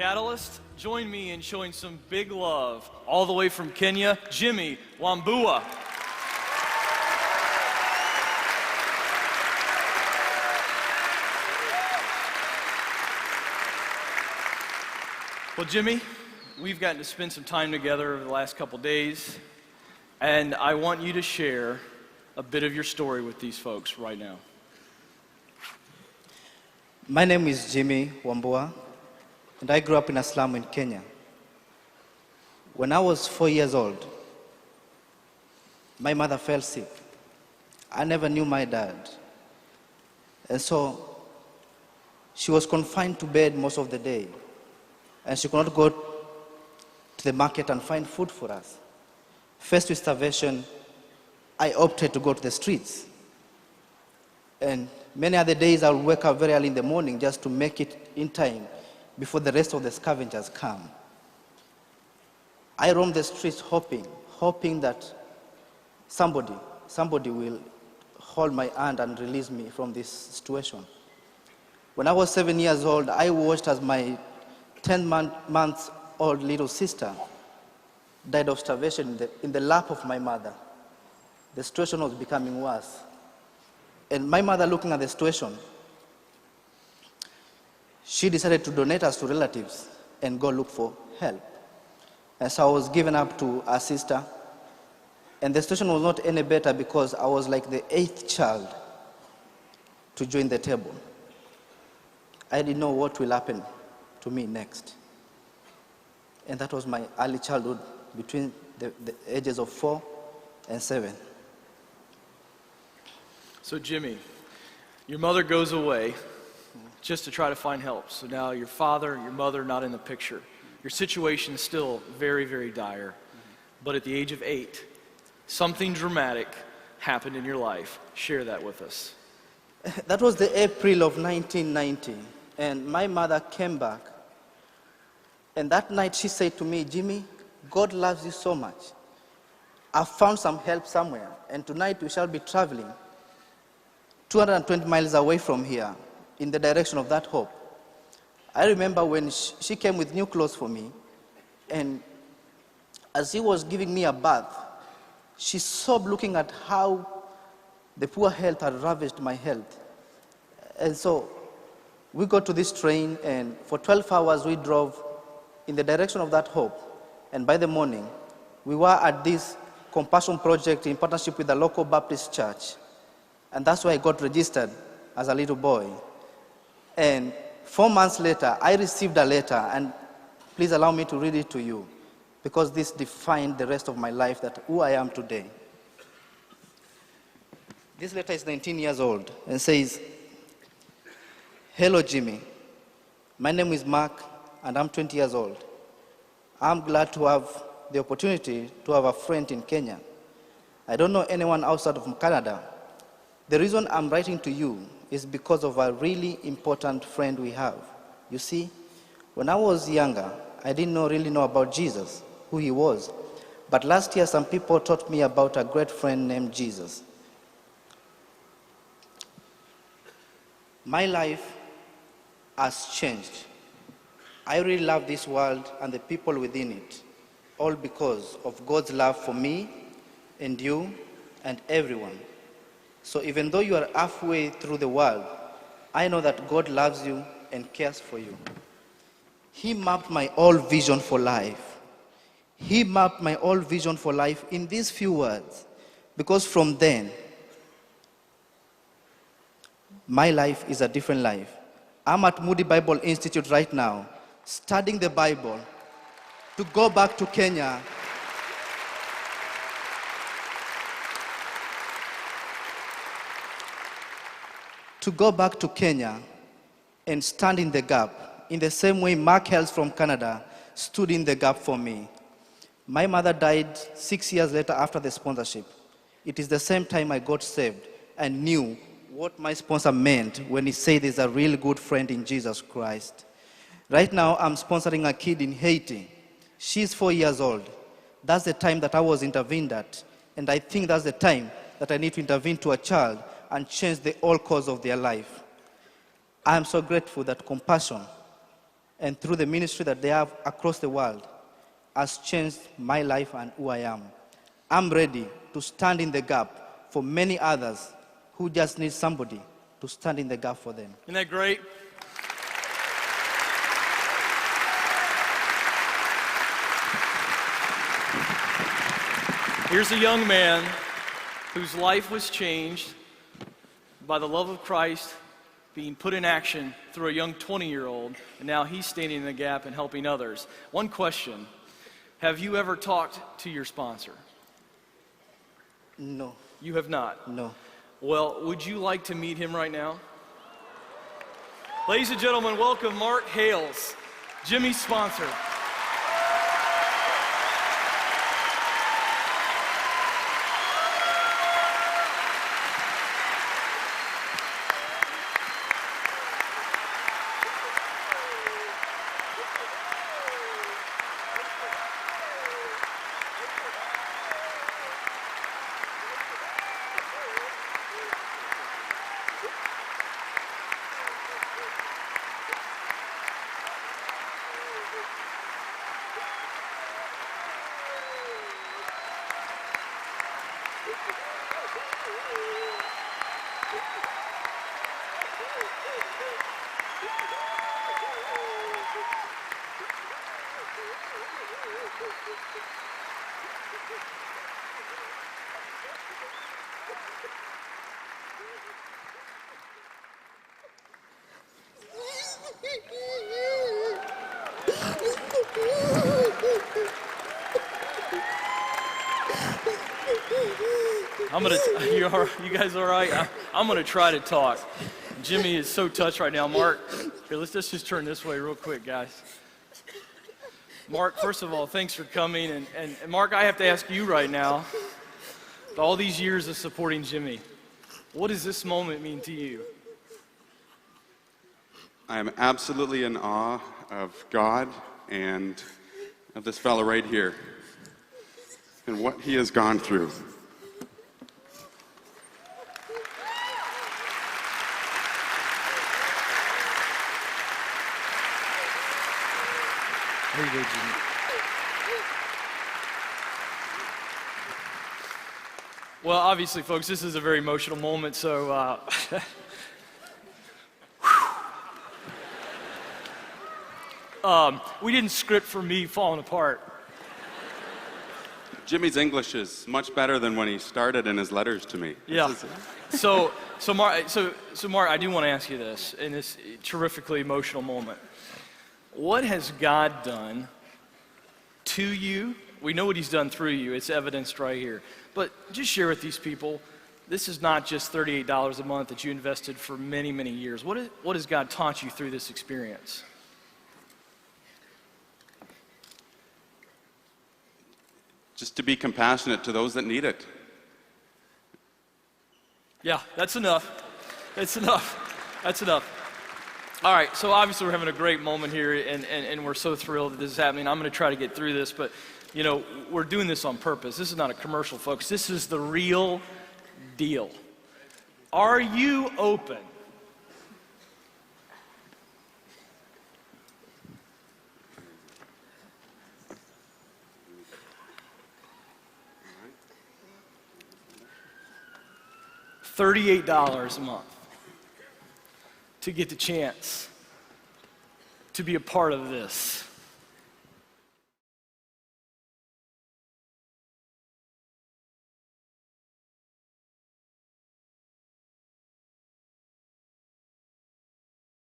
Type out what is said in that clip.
Catalyst, join me in showing some big love, all the way from Kenya, Jimmy Wambua. Well, Jimmy, we've gotten to spend some time together over the last couple days, and I want you to share a bit of your story with these folks right now. My name is Jimmy Wambua, and I grew up in a slum in Kenya. When I was 4 years old, my mother fell sick. I never knew my dad. And so she was confined to bed most of the day, and she could not go to the market and find food for us. Faced with starvation, I opted to go to the streets. And many other days I would wake up very early in the morning just to make it in time before the rest of the scavengers come. I roamed the streets hoping that somebody will hold my hand and release me from this situation. When I was 7 years old, I watched as my 10-month-old little sister died of starvation in the lap of my mother. The situation was becoming worse. And my mother, looking at the situation, she decided to donate us to relatives and go look for help. And so I was given up to a sister. And the situation was not any better because I was like the 8th child to join the table. I didn't know what will happen to me next. And that was my early childhood between the ages of 4 and 7. So Jimmy, your mother goes away just to try to find help. So now your father, your mother not in the picture. Your situation is still very, very dire. But at the age of 8, something dramatic happened in your life. Share that with us. That was the April of 1990. And my mother came back. And that night she said to me, Jimmy, God loves you so much. I found some help somewhere. And tonight we shall be traveling 220 miles away from here in the direction of that hope. I remember when she came with new clothes for me, and as she was giving me a bath, she sobbed looking at how the poor health had ravaged my health. And so we got to this train, and for 12 hours we drove in the direction of that hope. And by the morning, we were at this compassion project in partnership with the local Baptist church. And that's where I got registered as a little boy. And 4 months later, I received a letter, and please allow me to read it to you, because this defined the rest of my life, that who I am today. This letter is 19 years old and says, Hello, Jimmy. My name is Mark, and I'm 20 years old. I'm glad to have the opportunity to have a friend in Kenya. I don't know anyone outside of Canada. The reason I'm writing to you is because of a really important friend we have. You see, when I was younger, I didn't really know about Jesus, who he was. But last year, some people taught me about a great friend named Jesus. My life has changed. I really love this world and the people within it, all because of God's love for me and you and everyone. So even though you are halfway through the world, I know that God loves you and cares for you. He mapped my whole vision for life. He mapped my whole vision for life in these few words, because from then, my life is a different life. I'm at Moody Bible Institute right now, studying the Bible, to go back to Kenya and stand in the gap, in the same way Mark Hells from Canada stood in the gap for me. My mother died 6 years later after the sponsorship. It is the same time I got saved and knew what my sponsor meant when he said there's a real good friend in Jesus Christ. Right now, I'm sponsoring a kid in Haiti. She's 4 years old. That's the time that I was intervened at. And I think that's the time that I need to intervene to a child and change the whole course of their life. I am so grateful that compassion and through the ministry that they have across the world has changed my life and who I am. I'm ready to stand in the gap for many others who just need somebody to stand in the gap for them. Isn't that great? Here's a young man whose life was changed by the love of Christ being put in action through a young 20-year-old, and now he's standing in the gap and helping others. One question, have you ever talked to your sponsor? No, You have not? no. Well, would you like to meet him right now? Ladies and gentlemen, welcome Mark Hales, Jimmy's sponsor. You guys all right? I'm gonna try to talk. Jimmy is so touched right now. Mark, here, let's just turn this way real quick, guys. Mark, first of all, thanks for coming. And Mark, I have to ask you right now, all these years of supporting Jimmy, what does this moment mean to you? I am absolutely in awe of God and of this fellow right here and what he has gone through. Here you go, Jimmy. Well, obviously, folks, this is a very emotional moment, so we didn't script for me falling apart. Jimmy's English is much better than when he started in his letters to me. Yeah. So Mark, I do want to ask you this in this terrifically emotional moment. What has God done to you? We know what he's done through you. It's evidenced right here. But just share with these people, this is not just $38 a month that you invested for many, many years. What has God taught you through this experience? Just to be compassionate to those that need it. Yeah, that's enough. That's enough. That's enough. All right, so obviously we're having a great moment here, and we're so thrilled that this is happening. I'm going to try to get through this, but, you know, we're doing this on purpose. This is not a commercial, folks. This is the real deal. Are you open? $38 a month to get the chance to be a part of this.